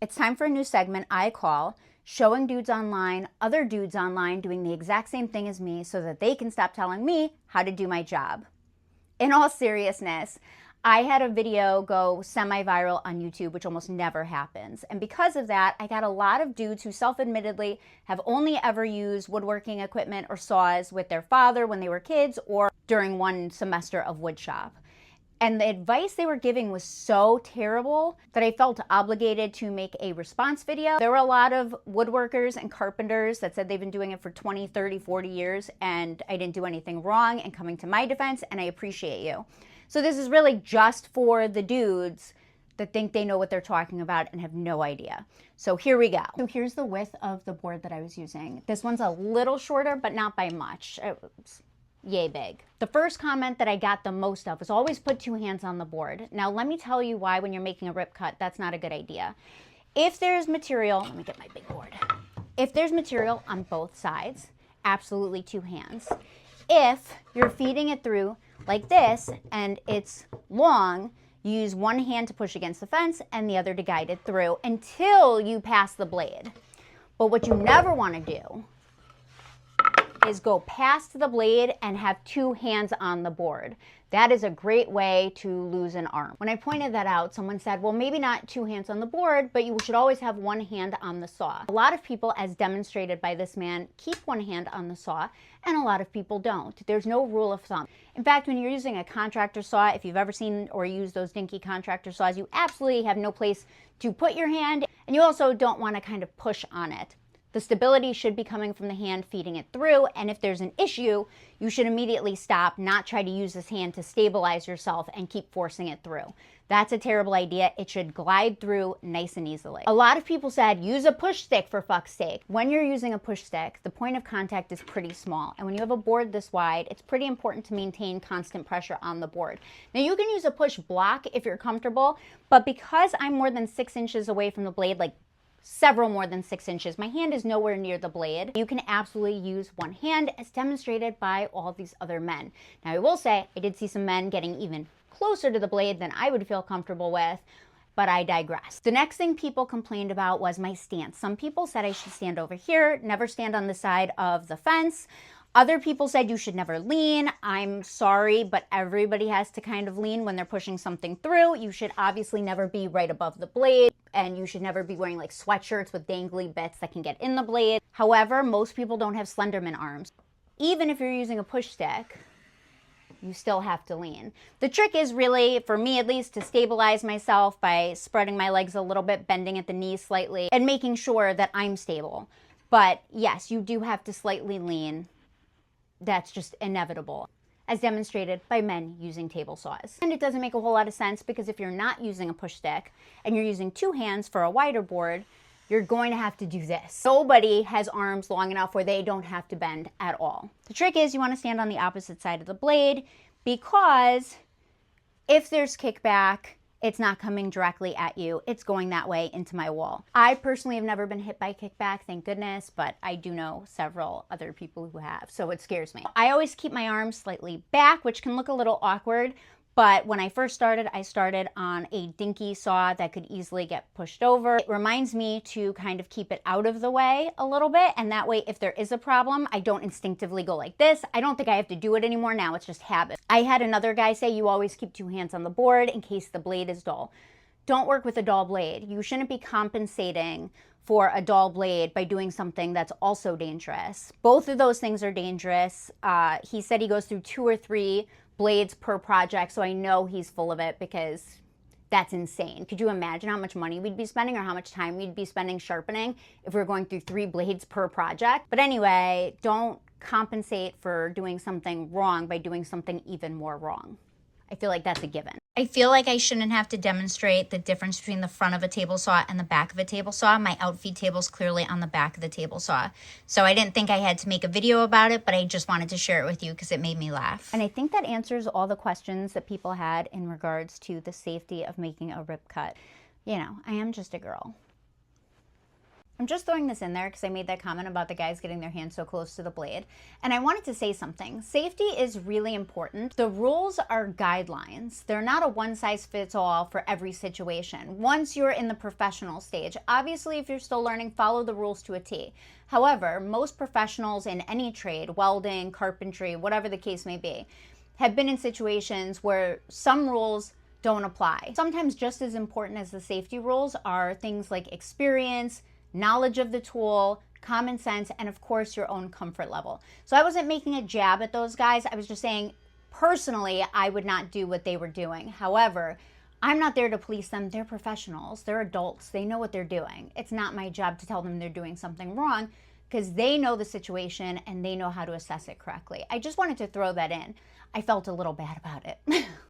It's time for a new segment I call Showing Dudes Online, Other Dudes Online Doing the Exact Same Thing as Me so that they can stop telling me how to do my job. In all seriousness, I had a video go semi-viral on YouTube, which almost never happens. And because of that, I got a lot of dudes who self-admittedly have only ever used woodworking equipment or saws with their father when they were kids or during one semester of woodshop. And the advice they were giving was so terrible that I felt obligated to make a response video. There were a lot of woodworkers and carpenters that said they've been doing it for 20, 30, 40 years, and I didn't do anything wrong and coming to my defense, and I appreciate you. So this is really just for the dudes that think they know what they're talking about and have no idea. So here we go. So here's the width of the board that I was using. This one's a little shorter, but not by much. Yay big. The first comment that I got the most of was always put two hands on the board. Now let me tell you why when you're making a rip cut, that's not a good idea. If there's material, let me get my big board. If there's material on both sides, absolutely two hands. If you're feeding it through like this and it's long, you use one hand to push against the fence and the other to guide it through until you pass the blade. But what you never want to do is go past the blade and have two hands on the board. That is a great way to lose an arm. When I pointed that out, someone said, well, maybe not two hands on the board, but you should always have one hand on the saw. A lot of people, as demonstrated by this man, keep one hand on the saw, and a lot of people don't. There's no rule of thumb. In fact, when you're using a contractor saw, if you've ever seen or used those dinky contractor saws, you absolutely have no place to put your hand, and you also don't want to kind of push on it. The stability should be coming from the hand feeding it through, and if there's an issue, you should immediately stop, not try to use this hand to stabilize yourself and keep forcing it through. That's a terrible idea. It should glide through nice and easily. A lot of people said, use a push stick for fuck's sake. When you're using a push stick, the point of contact is pretty small, and when you have a board this wide, it's pretty important to maintain constant pressure on the board. Now you can use a push block if you're comfortable, but because I'm more than 6 inches away from the blade, like several more than 6 inches. My hand is nowhere near the blade. You can absolutely use one hand as demonstrated by all these other men. Now I will say, I did see some men getting even closer to the blade than I would feel comfortable with, but I digress. The next thing people complained about was my stance. Some people said I should stand over here, never stand on the side of the fence. Other people said you should never lean. I'm sorry, but everybody has to kind of lean when they're pushing something through. You should obviously never be right above the blade, and you should never be wearing like sweatshirts with dangly bits that can get in the blade. However, most people don't have Slenderman arms. Even if you're using a push stick, you still have to lean. The trick is really, for me at least, to stabilize myself by spreading my legs a little bit, bending at the knees slightly, and making sure that I'm stable. But yes, you do have to slightly lean. That's just inevitable, as demonstrated by men using table saws. And it doesn't make a whole lot of sense because if you're not using a push stick and you're using two hands for a wider board, you're going to have to do this. Nobody has arms long enough where they don't have to bend at all. The trick is you want to stand on the opposite side of the blade because if there's kickback, it's not coming directly at you. It's going that way into my wall. I personally have never been hit by kickback, thank goodness, but I do know several other people who have, so it scares me. I always keep my arms slightly back, which can look a little awkward, but when I first started, I started on a dinky saw that could easily get pushed over. It reminds me to kind of keep it out of the way a little bit, and that way if there is a problem, I don't instinctively go like this. I don't think I have to do it anymore now, it's just habit. I had another guy say you always keep two hands on the board in case the blade is dull. Don't work with a dull blade. You shouldn't be compensating for a dull blade by doing something that's also dangerous. Both of those things are dangerous. He said he goes through 2 or 3 blades per project, so I know he's full of it because that's insane. Could you imagine how much money we'd be spending or how much time we'd be spending sharpening if we were going through 3 blades per project? But anyway, don't compensate for doing something wrong by doing something even more wrong. I feel like that's a given. I feel like I shouldn't have to demonstrate the difference between the front of a table saw and the back of a table saw. My outfeed table's clearly on the back of the table saw. So I didn't think I had to make a video about it, but I just wanted to share it with you because it made me laugh. And I think that answers all the questions that people had in regards to the safety of making a rip cut. You know, I am just a girl. I'm just throwing this in there because I made that comment about the guys getting their hands so close to the blade. And I wanted to say something. Safety is really important. The rules are guidelines. They're not a one-size-fits-all for every situation. Once you're in the professional stage, obviously if you're still learning, follow the rules to a T. However, most professionals in any trade, welding, carpentry, whatever the case may be, have been in situations where some rules don't apply. Sometimes just as important as the safety rules are things like experience, knowledge of the tool, common sense, and of course your own comfort level. So I wasn't making a jab at those guys. I was just saying, personally, I would not do what they were doing. However, I'm not there to police them. They're professionals. They're adults. They know what they're doing. It's not my job to tell them they're doing something wrong because they know the situation and they know how to assess it correctly. I just wanted to throw that in. I felt a little bad about it.